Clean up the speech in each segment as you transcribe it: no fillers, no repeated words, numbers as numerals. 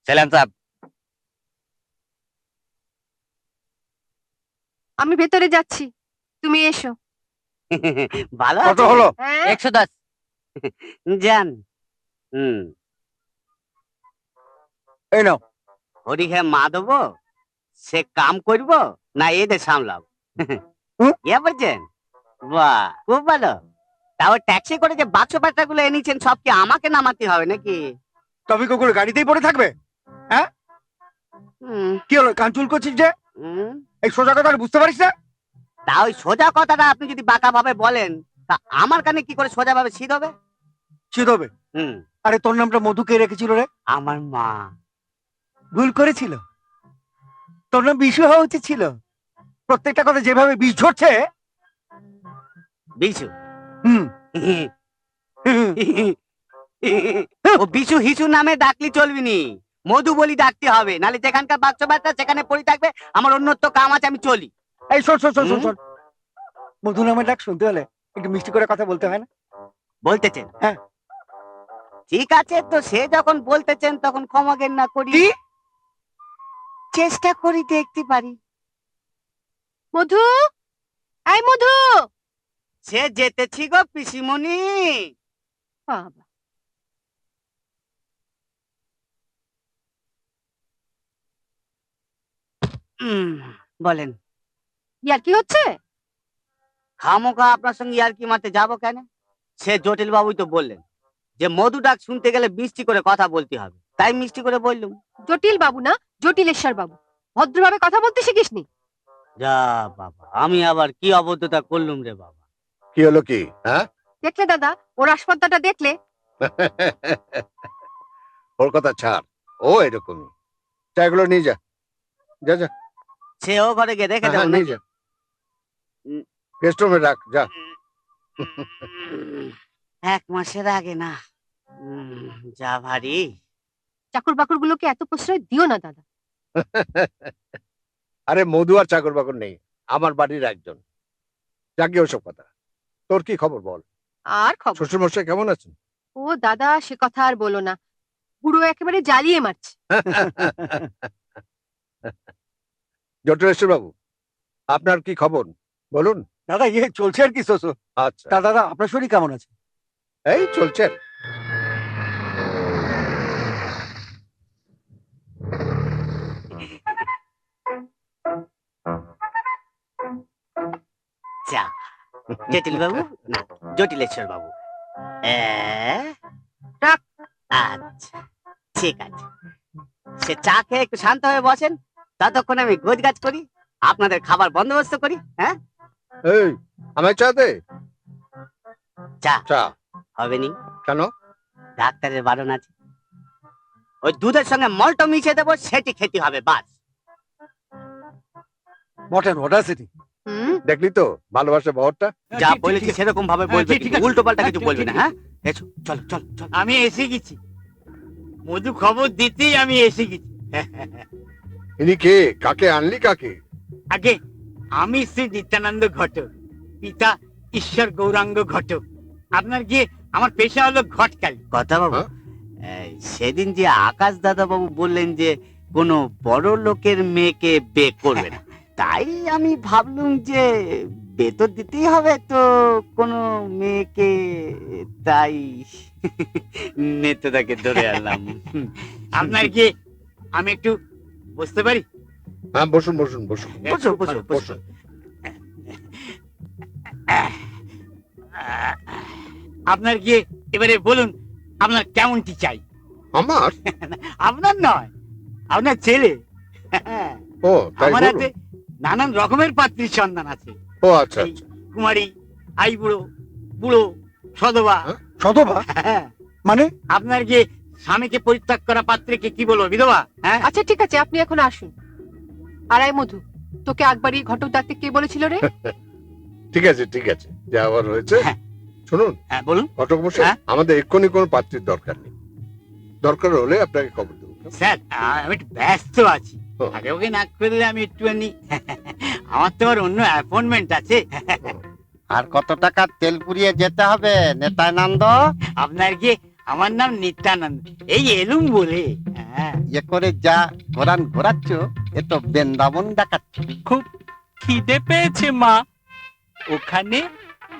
সেলাম সাহেব। আমি ভেতরে যাচ্ছি, তুমি এসো। ভালো কত হলো? হ্যাঁ 110। যান। এই নাও। হরি হ্যাঁ মা দেবো, সে কাম করব না এদের সামলাব? হুম? ইয়ে বলছেন? বাহ, খুব ভালো। তাও ট্যাক্সি করে যে বাক্স পাটা গুলো এনেছেন সব কি আমাকে নামাতে হবে নাকি? তবে কুকুর গাড়িতেই পড়ে থাকবে? হুম, কি হলো, কান চুল করছিস যে? হুম। এই সোজা কথা বুঝতে পারিস না? তা ওই সোজা কথাটা আপনি যদি বাঁকা ভাবে বলেন, তা আমার কানে কি করে সোজা ভাবে শীত হবে? শীত হবে? হুম, আরে তোর নামটা মধু কে রেখেছিল রে? আমার মা। ভুল করেছিল, তোর নাম বিশু হওয়া উচিত ছিল। প্রত্যেকটা কথা যেভাবে বিষ ঝরছে। বিশু। হুম। ও বিশু হিসু নামে ডাকলি চলবি নি, মধু বলি ডাকতে হবে, নালে যেখানকার বাচ্চা বাচ্চা সেখানে পড়ে থাকবে। আমার অন্যত্র কাম আছে, আমি চলি। এই শোন শোন শোন শোন শোন, মধু নামের ডাক শুনতে হলে একটু মিষ্টি করে কথা বলতে হয় না? বলতেছেন? হ্যাঁ। ঠিক আছে, তো সে যখন বলতেছেন তখন ক্ষমা না করি, কি? চেষ্টা করি দেখতে পারি। মধু, এই মধু। সে যেতেছি গো পিসিমণি। বাবা, বলেন। ইয়ার কি হচ্ছে? খামোখা আপনার সঙ্গে আর কি মারতে যাবো কেন? সে জটিল বাবুই তো বললেন যে মধু ডাক শুনতে গেলে মিষ্টি করে কথা বলতে হবে, তাই মিষ্টি করে বললুম। জটিল বাবু না, জটিলেশ্বর বাবু। ভদ্রভাবে কথা বলতে শিখিসনি? যা বাবা, আমি আবার কি অবদ্ধতা করলুম রে বাবা। কি হলো কি? হ্যাঁ? দেখলে দাদা, ওর আসপদ্দাটা দেখলে? ওর কথা ছাড়, ও এরকমই। চাগুলো নিয়ে যা, যা যা। সে ও ঘরে গিয়ে রেখে হ্যাঁ, দেবো নিয়ে নাকি? যা, গেস্ট রুমে রাখ, যা। 1 মাসের আগে না। যা ভারী। চাকর বাকর গুলোকে এত প্রশ্রয় দিও না দাদা। আরে মধু আর চাকর বাকর নেই, আমার বাড়ির একজন। যাকে ওসব কথা, তোর কি খবর বল? আর খবর? শ্বশুর মশাই কেমন আছেন? ও দাদা, সে কথা আর বলো না। বুড়ো একেবারে জ্বালিয়ে মারছে। জটিলেশ্বর বাবু, আপনার কি খবর বলুন? দাদা, ইয়ে চলছে আর কি শ্বশুর। আচ্ছা, তা দাদা, আপনার শরীর কেমন আছে? এই চলছে। চা। জটিল বাবু না, জটিলেশ্বর বাবু। রাখ। আচ্ছা, ঠিক আছে। সে চা খেয়ে একটু শান্ত হয়ে বসেন, ততক্ষণ আমি গোছ গাছ করি, আপনাদের খাবার বন্দোবস্ত করি। হ্যাঁ, এই, আমায় চা দে। চা চা? হবে নি, কেন? ডাক্তারের বারণ আছে। ওই দুধের সঙ্গে মলটা মিশিয়ে দেবো, সেটি খেতে হবে, বাস। Mutton order city. দেখলি তো ভালোবাসা বহরটা। যা বলেছি সেরকম ভাবে বলবে, উল্টো পাল্টা কিছু বলবে না। হ্যাঁ, এসো, চলো চলো চলো। আমি এসে গেছি, মধু খবর দিতেই আমি এসে গেছি। ইনি কে? কাকে আনলি কাকে? আগে আমি শ্রী নিত্যানন্দ ঘটক, পিতা ঈশ্বর গৌরাঙ্গ ঘটক। আপনার গিয়ে আমার পেশা হলো ঘটকালি। কথা বাবু, হ্যাঁ? সেদিন যে আকাশ দাদা বাবু বললেন যে কোনো বড় লোকের মেয়েকে বিয়ে করবে না, তাই আমি ভাবলুম যে বিয়ে তো দিতেই হবে, তো কোনো মেয়েকে, তাই নেতাদাকে ধরে আনলাম। আপনার গিয়ে আমি একটু বুঝতে পারি? হ্যাঁ, বসুন বসুন বসুন। বসো বসো বসো। আপনার গিয়ে এবারে বলুন আপনার কেমনটি চাই? আমার? আপনার নয়, আপনার ছেলে। ও তাই আমার বলুন। হাতে নানান রকমের পাত্রীর সন্ধান আছে। ও আচ্ছা এই আচ্ছা। কুমারী, আই বুড়ো, বুড়ো, সধবা। সধবা হ্যাঁ, মানে? আপনার গিয়ে স্বামীকে পরিত্যাগ করা পাত্রীকে কি বলবো, বিধবা? হ্যাঁ, আচ্ছা ঠিক আছে, আপনি এখন আসুন। আর এই মধু, তোকে একবারই ঘটক ডাকতে কে বলেছিল রে? ঠিক আছে ঠিক আছে, যা আবার হয়েছে। হ্যাঁ। শুনুন হ্যাঁ বলুন। ঘটক মশাই, হ্যাঁ? আমাদের এক্ষুনি কোনো পাত্রীর দরকার নেই। দরকার হলে আপনাকে খবর দেবো। স্যার, আমি একটু ব্যস্ত আছি, ও। আগে ওকে না করলে আমি একটুখানি আমার তো আর অন্য অ্যাপয়েন্টমেন্ট আছে। আর কত টাকা তেল পুড়িয়ে যেতে হবে নেতানন্দ? আপনার গিয়ে আমার নাম নিত্যানন্দ, এই এলুম বলে। হ্যাঁ। ইয়ে করে যা ঘোরান ঘোরাচ্ছ এ তো বৃন্দাবন দেখাচ্ছ। খুব খিদে পেয়েছে মা, ওখানে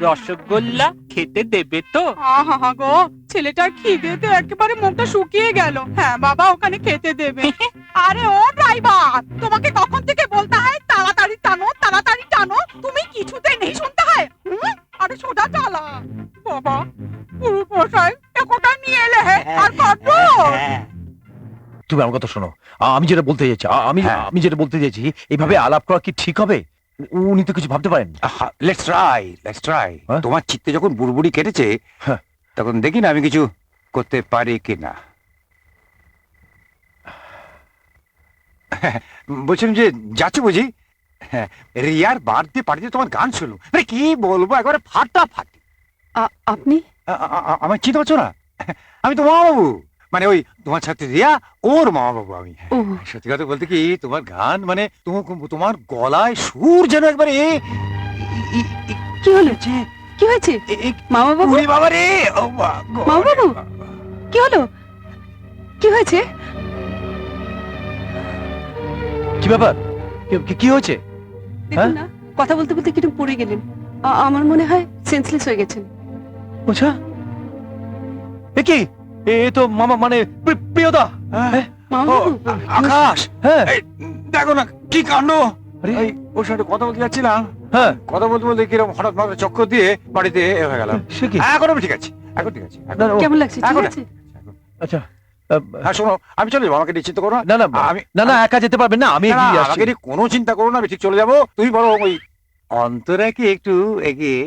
রসগোল্লা খেতে দেবে তো? আহা গো, ছেলেটার খিদেতে একেবারে মুখটা শুকিয়ে গেল। হ্যাঁ বাবা, ওখানে খেতে দেবে। আরে ও ড্রাইভার, তোমাকে কখন থেকে বলতে হয় তাড়াতাড়ি টানো, তাড়াতাড়ি টানো, তুমি কিছুতে নেই শুনতে হয়। আরে সোজা চালা বাবা, পুরো মশাই একটা নিয়ে এলে আর কত। হ্যাঁ। তুমি আমার কথা শোনো, আমি যেটা বলতে চাইছি, আমি যেটা বলতে চাইছি, এইভাবে আলাপ করা কি ঠিক হবে? উনি তো কিছু ভাবতে পারেন। লেটস ট্রাই হ্যাঁ? তোমার চিত্তে যখন বুড়বুড়ি কেটেছে হ্যাঁ। তখন দেখি না আমি কিছু করতে পারি কিনা। বলছিলাম যে যাচ্ছি বুঝি, হ্যাঁ, রিয়ার বার্থডে পার্টিতে তোমার গান শুনলো, আরে কি বলবো, একবারে ফাটাফাটি। আপনি? আমার চিন্তা করছো না? আমি তো মামাবাবু, মানে ওই তোমার ছাত্রী রিয়া, ওর মামাবাবু আমি। ও সত্যি কথা বলতে কি, তোমার গান মানে তোমার গলায় সুর যেন একবারে কি হলো? কি হয়েছে মামা বাবু? বাবা রে, ও মামাবাবু? কি হলো? কি হয়েছে? কি ব্যাপার? কি হয়েছে? দেখুন না, কথা বলতে বলতে কিরকম পড়ে গেলেন। আমার মনে হয় সেন্সলেস হয়ে গেছেন। আচ্ছা, এ কি? এ তো মামা মানে প্রিয়দা। মামা বাবু? আকাশ, হ্যাঁ এই, দেখো না কি কাণ্ড। আরে, এই, ওর সাথে কথা বলতে যাচ্ছিলাম, হ্যাঁ কথা বলতে বলতে কিরকম হঠাৎ মাথায় চক্কর দিয়ে বাড়িতে হয়ে গেলাম। সে কি? এখন আমি ঠিক আছে, এখন ঠিক আছে। না, ও, কেমন লাগছে? ঠিক এখন আছে? আচ্ছা, হ্যাঁ শোনো, আমি চলে যাবো, আমাকে নিশ্চিত করো না। না না আমি না একা যেতে পারবেন না, আমি না, এগিয়ে না, আসছি। আমাকে নিয়ে কোনো চিন্তা করো না, আমি ঠিক চলে যাবো। তুমি বলো ওই অন্তরাকে একটু এগিয়ে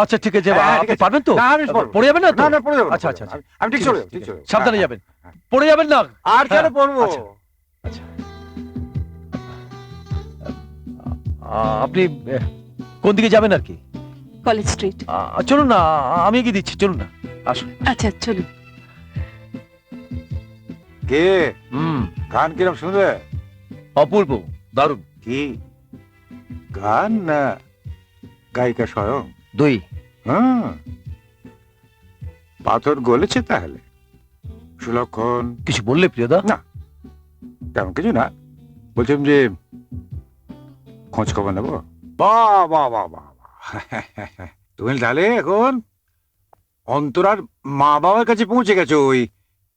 আচ্ছা ঠিক আছে, হ্যাঁ, ঠিক আপনি আছে। পারবেন তো? না, আমি পারবো। পড়ে যাবেন না তো? না না পড়ে যাবো, আচ্ছা, আচ্ছা, আচ্ছা। আমি ঠিক ঠিক চলে আছে, যাবো, ঠিক চলে যাবো। সাবধানে হ্যাঁ, যাবেন, হ্যাঁ। পড়ে যাবেন না। আর কেন হ্যাঁ, পড়বো? আচ্ছা, আচ্ছা। আপনি কোন দিকে যাবেন আর কি? College street. চলুন না, আমি এগিয়ে দিচ্ছি, চলুন না, আসুন। আচ্ছা চলুন। কে হুম, গান কিরম শুনবে? অপূর্ব, দারুণ। কি গান না গায়িকা স্বয়ং? দুই। হ্যাঁ, পাথর গলেছে তাহলে। সুলক্ষণ কিছু বললে প্রিয়দা? না, তেমন কিছু না, বলছিলাম যে খোঁজ খবর নেবো। বাহ বাহ বাহ বাহ বাহ। তুমি তাহলে এখন অন্তরার মা বাবার কাছে পৌঁছে গেছো ওই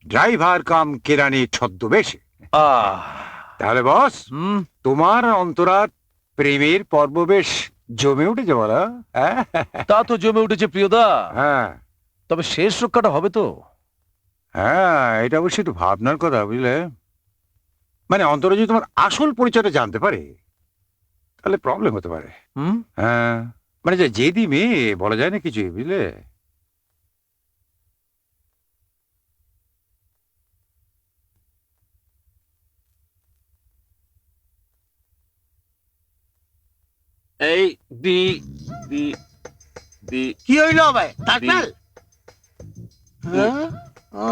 ড্রাইভার কাম কেরানি ছদ্মবেশে। তাহলে বস, হুম, তোমার আর অন্তরার প্রেমের পর্ব বেশ জমে উঠেছে বলা। তা তো জমে উঠেছে প্রিয়দা, হ্যাঁ তবে শেষ রক্ষাটা হবে তো? হ্যাঁ, এটা অবশ্যই একটু ভাবনার কথা, বুঝলে। মানে অন্তরা যদি তোমার আসল পরিচয়টা জানতে পারে তাহলে প্রবলেম হতে পারে। হুম, হ্যাঁ, মানে যে জেদি মেয়ে, বলা যায় না কিছুই, বুঝলে। এই দি দি দি কি হইলো ভাই? তাজমহল? হ্যাঁ ও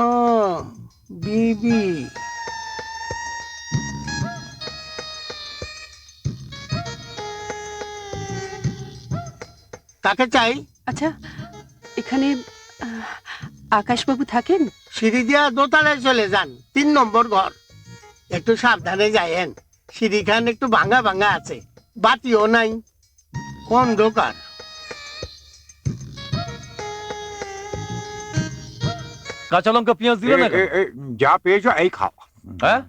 বিবি কাকে চাই? আচ্ছা, এখানে আকাশবাবু থাকেন? সিঁড়ি দিয়া দোতলায় চলে যান, 3 নম্বর ঘর। একটু সাবধানে যায়েন, সিঁড়িখান একটু ভাঙা ভাঙা আছে, বাতিও নাই, অন্ধকার। কাঁচা লঙ্কা পেঁয়াজ দিল না কেন? যা পেয়েছো এই খাও। হ্যাঁ,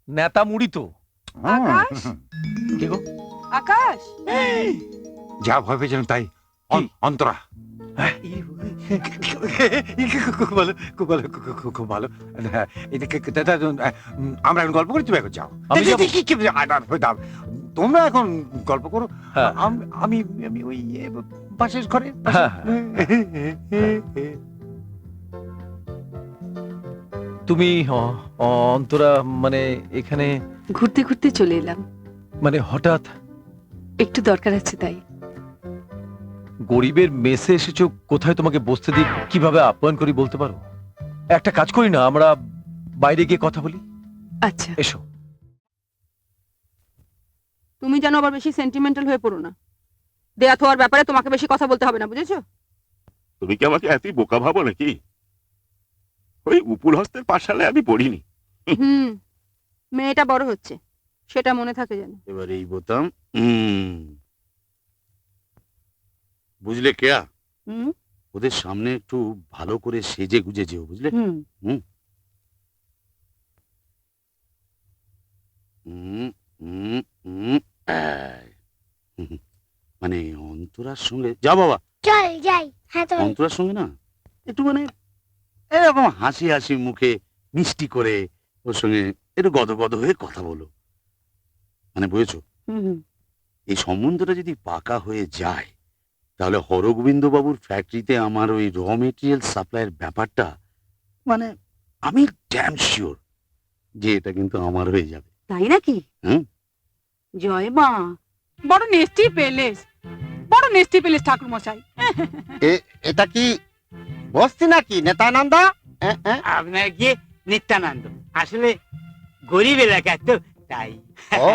নেতা মুড়ি তো। আকাশ? কি গো? আকাশ? যা ভয় পেয়েছিলাম তাই। অন্তরা খুব ভালো, খুব ভালো, খুব ভালো। হ্যাঁ, আমরা এখন গল্প করি, তুমি এখন যাও। আমি যাবো? তোমরা এখন গল্প করো, হ্যাঁ। আমি আমি ওই পাশের ঘরে। হ্যাঁ, তুমি অন্তরা মানে এখানে ঘুরতে ঘুরতে চলে এলাম, মানে হঠাৎ? একটু দরকার আছে তাই। গরিবের মেসে এসেছো, কোথায় তোমাকে বসতে দিই, কিভাবে আপ্যায়ন করি বলতে পারো? একটা কাজ করি না, আমরা বাইরে গিয়ে কথা বলি? আচ্ছা। এসো। তুমি যেন আবার বেশি সেন্টিমেন্টাল হয়ে পড়ো না। দেয়া থোয়ার ব্যাপারে তোমাকে বেশি কথা বলতে হবে না, বুঝেছো? তুমি কি আমাকে এতই বোকা ভাবো নাকি? ওই উপুর হস্তের পাঠশালায় আমি পড়িনি, হুম, মেয়েটা বড় হচ্ছে, সেটা মনে থাকে যেন। এবার এই বোতাম। বুঝলে কেয়া, হুম ওদের সামনে একটু ভালো করে সেজে গুজে যেও, বুঝলে? হুম হুম হুম হুম হুম, এই। হুম, মানে অন্তরার সঙ্গে যা বাবা, চল যাই। হ্যাঁ চল। অন্তরার সঙ্গে না একটু মানে এরকম হাসি হাসি মুখে মিষ্টি করে ওর সঙ্গে একটু গদগদ হয়ে কথা বলো, মানে বুঝেছো? হুম। এই সম্বন্ধটা যদি পাকা হয়ে যায় তাহলে হরগোবিন্দ বাবুর ফ্যাক্টরিতে আমার ওই র মেটেরিয়াল সাপ্লাইয়ের ব্যাপারটা, মানে আমি ড্যাম শিওর যে এটা কিন্তু আমার হয়ে যাবে। তাই নাকি? হুম। জয় মা। বড় নেস্টি পেলেস, বড় নেস্টি পেলেস ঠাকুর মশাই। এটা কি বস্তি নাকি নেতানন্দ? আপনার গিয়ে নিত্যানন্দ, আসলে গরিব এলাকা তো তাই। ও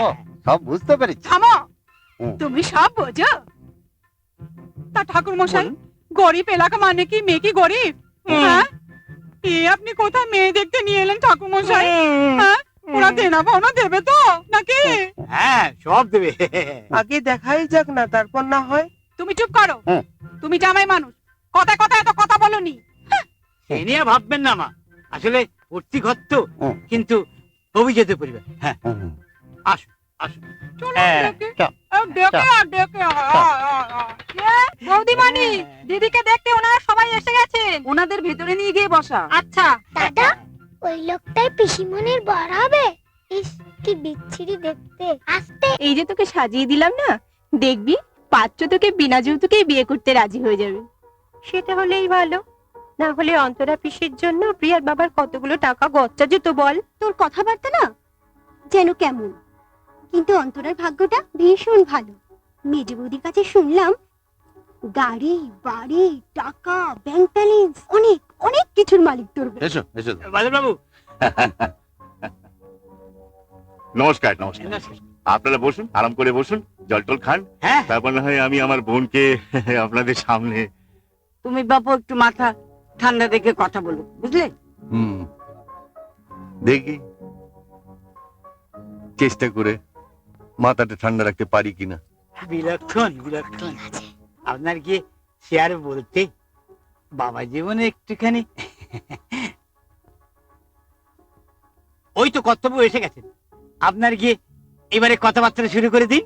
সব বুঝতে পেরেছি। থামো, হুম। তুমি সব বোঝো। তা ঠাকুর মশাই, গরিব এলাকা মানে কি মেয়ে কি গরিব? হ্যাঁ, এ আপনি কোথায় মেয়ে দেখতে নিয়ে এলেন ঠাকুর মশাই? হ্যাঁ, ওরা দেনা পাওনা দেবে তো নাকি? হ্যাঁ, সব দেবে। আগে দেখাই যাক না, তারপর না হয়। তুমি চুপ করো, হুম। তুমি জামাই মানুষ, কথায় কথায় এত কথা বলনি। সে নিয়ে ভাববেন না মা, আসলে ভর্তি ঘর তো, হুম। কিন্তু অভিজাত পরিবার। হ্যাঁ, হুম। আসুন আসুন। চলো হ্যাঁ, ডেকে, চল, ডেকে আর ডেকে। বৌদিমানি, দিদিকে দেখতে ওনারা সবাই এসে গেছেন। ওনাদের ভেতরে নিয়ে গিয়ে বসা। আচ্ছা। দাদা, ওই লোকটাই পিসিমনির বর হবে? ইস, কি বিচ্ছিরি দেখতে। আসতে। এই যে তোকে সাজিয়ে দিলাম না, দেখবি পাত্র তোকে বিনা যৌতুকেই বিয়ে করতে রাজি হয়ে যাবে। সেটা হলেই ভালো, না হলে অন্তরা পিসির জন্য প্রিয়ার বাবার কতগুলো টাকা গচ্চা যেত বল। তোর কথাবার্তা না যেন কেমন, কিন্তু অন্তরার ভাগ্যটা ভীষণ ভালো। মেজ বৌদির কাছে শুনলাম গাড়ি বাড়ি টাকা ব্যাংক ব্যালেন্স অনেক অনেক কিছুর মালিক তোর। এসো এসো। বাদল বাবু, নমস্কার নমস্কার। নমস্কার। আপনারা বসুন, আরাম করে বসুন, জল টল খান, হ্যাঁ, তারপর না হয় আমি আমার বোনকে আপনাদের সামনে। তুমি বাবু একটু মাথা ঠান্ডা রেখে কথা বলো, বুঝলে? হুম, দেখি চেষ্টা করে মাথাটা ঠান্ডা রাখতে পারি কিনা। বিলক্ষণ বিলক্ষণ। আপনার গিয়ে শেয়ার বলতে বাবা জীবনে একটুখানি ওই তো কর্তব্য এসে গেছেন, আপনার গিয়ে এবারে কথাবার্তা শুরু করে দিন।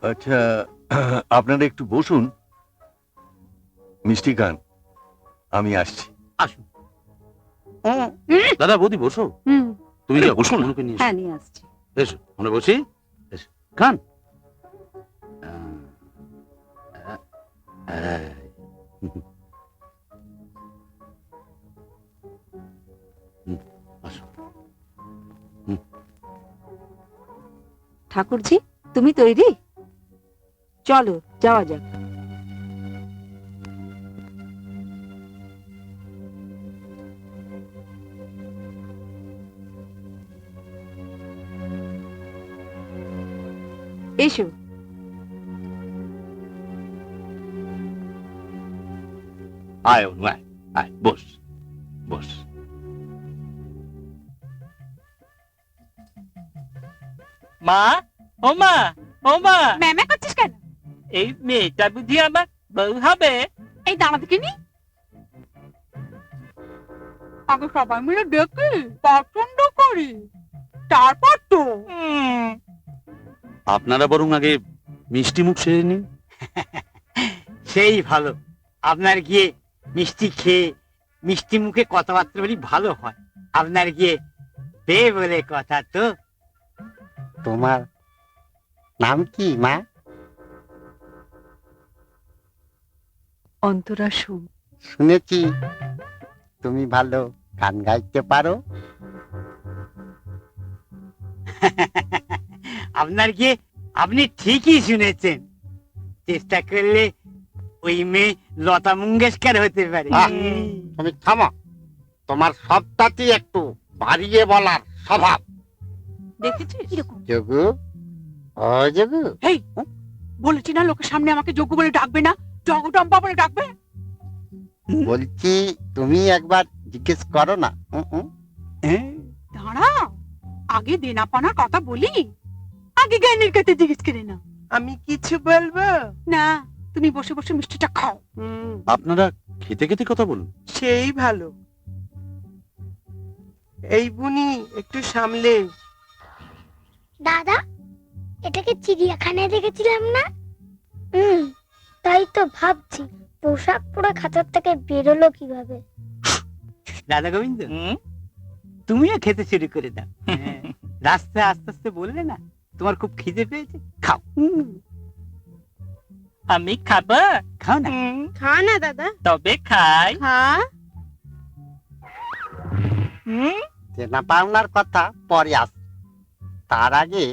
আচ্ছা, আপনারা একটু বসুন, মিষ্টি খান, আমি আসছি। আসুন। দাদা বৌদি বসো, হুম, তুমি যা বসো মনুকে নিয়ে এসো। হ্যাঁ নিয়ে আসছি। এসো মনে বসি, এসো খান। আসো। ঠাকুরজি, তুমি তৈরি? চলো যাওয়া যাক। এসো। আয় অনু, আয় আয়, বস বস। মা, ও মা, ও মা, ম্যামে করছিস কেন? এই মেয়েটা বুঝি আমার বউ হবে? এই দাঁড়া দেখিনি, আগে সবাই মিলে দেখি, পছন্দ করি, তারপর তো। আপনারা বরং আগে মিষ্টি মুখ সেরে নিন। সেই ভালো, আপনার গিয়ে মিষ্টি খেয়ে মিষ্টি মুখে কথাবার্তা বলি ভালো হয়। আপনার গিয়ে বে বলে কথা তো। তোমার নাম কি মা? অন্তরা সুম। শুনেছি তুমি ভালো গান গাইতে পারো। আপনার গিয়ে আপনি ঠিকই শুনেছেন, চেষ্টা করলে ওই মেয়ে লতা মঙ্গেশকর হতে পারে। আহ! তুমি থামো, তোমার সবটাতেই একটু বাড়িয়ে বলার স্বভাব। দেখেছিস যোগু, ও যোগু, এই বলেছি না লোকের সামনে আমাকে যোগ্য বলে ডাকবে না, জগটম্পা বলে ডাকবে। বলছি তুমি একবার জিজ্ঞেস করো না। দাঁড়াও, আগে দেনা পানার কথা বলি, আগে জ্ঞানের কাছে জিজ্ঞেস করে না। আমি কিছু বলবো না, তুমি বসে বসে মিষ্টিটা খাও। আপনারা খেতে খেতে কথা বলুন। সেই ভালো। এই বুনি একটু সামলে। দাদা, এটাকে চিড়িয়াখানায় দেখেছিলাম না? তাই তো ভাবছি পোশাক পরে খাঁচার থেকে বেরোলো কিভাবে। দাদা গোবিন্দ, তুমিও খেতে শুরু করে দাও। হ্যাঁ, রাস্তায় আস্তে আস্তে বললে না তোমার খুব খিদে পেয়েছে, খাও। আমি খাবো? খাও না। খা না দাদা, তবে খাই। খা। চেনা পাওনার কথা পরে আস, তার আগে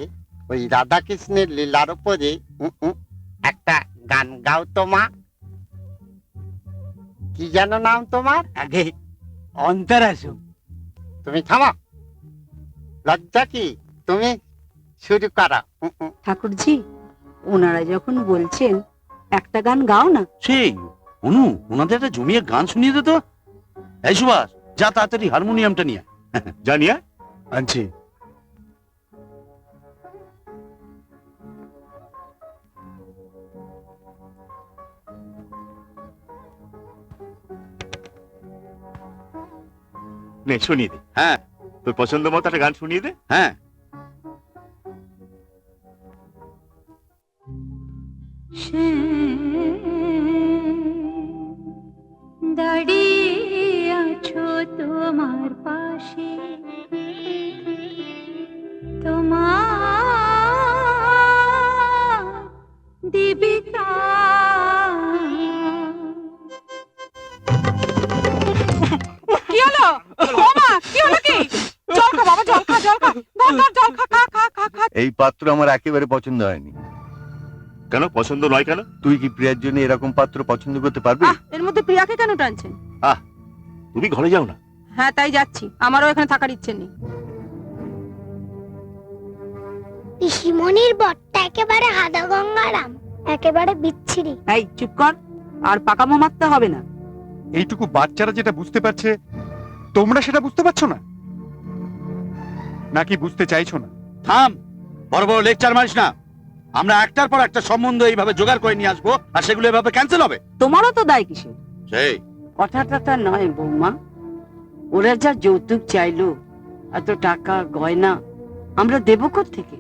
ওই রাধা কৃষ্ণের লীলার উপরে একটা গান গাও তো মা। কি যেন নাম তোমার? আগে অন্তরাসু। তুমি থামো, লজ্জা কি? তুমি শুরু করো। ঠাকুরজি, ওনারা যখন বলছেন একটা গান গাও না। সেই অনু, ওনাদের একটা জমিয়ে গান শুনিয়ে দে তো। এই সুভাষ, যা তাড়াতাড়ি হারমোনিয়ামটা নিয়ে আয়। জানিয়া আনছি। নে শুনিয়ে দে। হ্যাঁ, তোর পছন্দ মতো একটা গান শুনিয়ে দে। হ্যাঁ। দাঁড়িয়ে আছো তোমার পাশে, তোমার দেবিকা। কি হলো? ও মা, কি হলো কি? জল খা বাবা, জল খা, জল খা, ধর ধর জল খা, খা খা খা খা। এই পাত্র আমার একেবারে পছন্দ হয়নি। কেন পছন্দ নয় কেন? তুই কি প্রিয়ার জন্য এরকম পাত্র পছন্দ করতে পারবি? এর মধ্যে প্রিয়াকে কেন টানছেন? তুমি ঘরে যাও না। হ্যাঁ, তাই যাচ্ছি, আমারও এখানে থাকার ইচ্ছে নেই। পিসিমণির বরটা একেবারে হাদা গঙ্গারাম, একেবারে বিচ্ছিরি। এই চুপ কর, আর পাকামো মারতে হবে না। এইটুকু বাচ্চারা যেটা বুঝতে পারছে তোমরা সেটা বুঝতে পারছো না, নাকি বুঝতে চাইছো না? থাম, বড় বড় লেকচার মারিস না। আমরা একটার পর একটা সম্বন্ধ এইভাবে জোগাড় করে নিয়ে আসবো, আর সেগুলো এভাবে ক্যান্সেল হবে। তোমারও তো দায় কিসের? সেই কথাটা তা নয় বৌমা, ওরা যা যৌতুক চাইলো, এত টাকা গয়না আমরা দেবো কোত্থেকে?